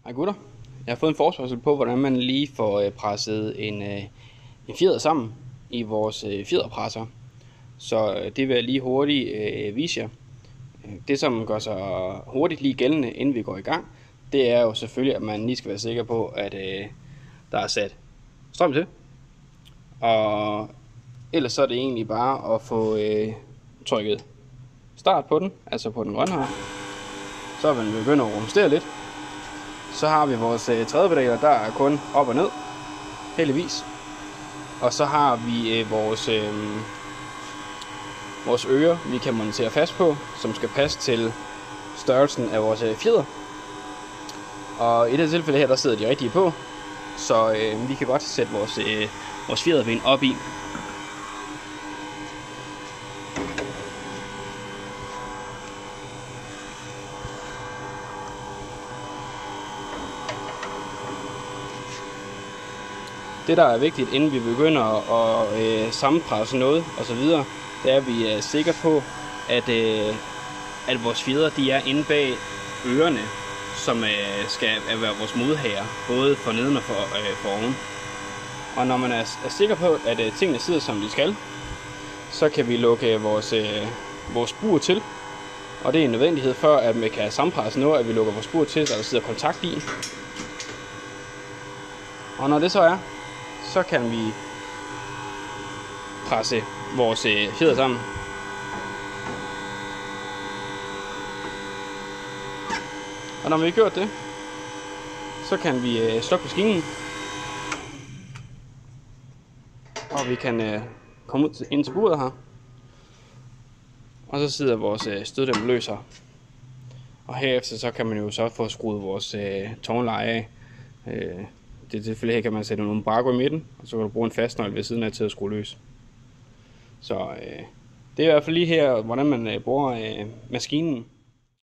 Hej gutter. Jeg har fået en forespørgsel på, hvordan man lige får presset en fjeder sammen i vores fjederpresser. Så det vil jeg lige hurtigt vise jer. Det som gør sig hurtigt lige gældende, inden vi går i gang, det er jo selvfølgelig, at man lige skal være sikker på, at der er sat strøm til. Og ellers så er det egentlig bare at få trykket start på den, altså på den grønne her. Så vil den begynde at rumstere lidt. Så har vi vores trædepedaler, der er kun op og ned, heldigvis. Og så har vi vores ører, vi kan montere fast på, som skal passe til størrelsen af vores fjeder. Og i det tilfælde her, der sidder de rigtige på, så vi kan godt sætte vores fjederben op i. Det der er vigtigt, inden vi begynder at sammenpresse noget osv., det er, at vi er sikre på, at vores fjeder de er inde bag ørerne, som skal være vores modhager, både for neden og for oven. Og når man er sikker på, at tingene sidder som de skal, så kan vi lukke vores bur til. Og det er en nødvendighed for, at man kan sammenpresse noget, at vi lukker vores bur til, så der sidder kontakt i. Og når det så er, så kan vi presse vores fjeder sammen. Og når vi har gjort det, så kan vi slukke maskinen. Og vi kan komme ud ind til buret her. Og så sidder vores støddæmper løs her. Og herefter så kan man jo så få skruet vores tårnleje af. Det tilfælde her kan man sætte nogle umbraco i midten, og så kan du bruge en fastnøgle ved siden af til at skrue løs. Så det er i hvert fald lige her, hvordan man bruger maskinen.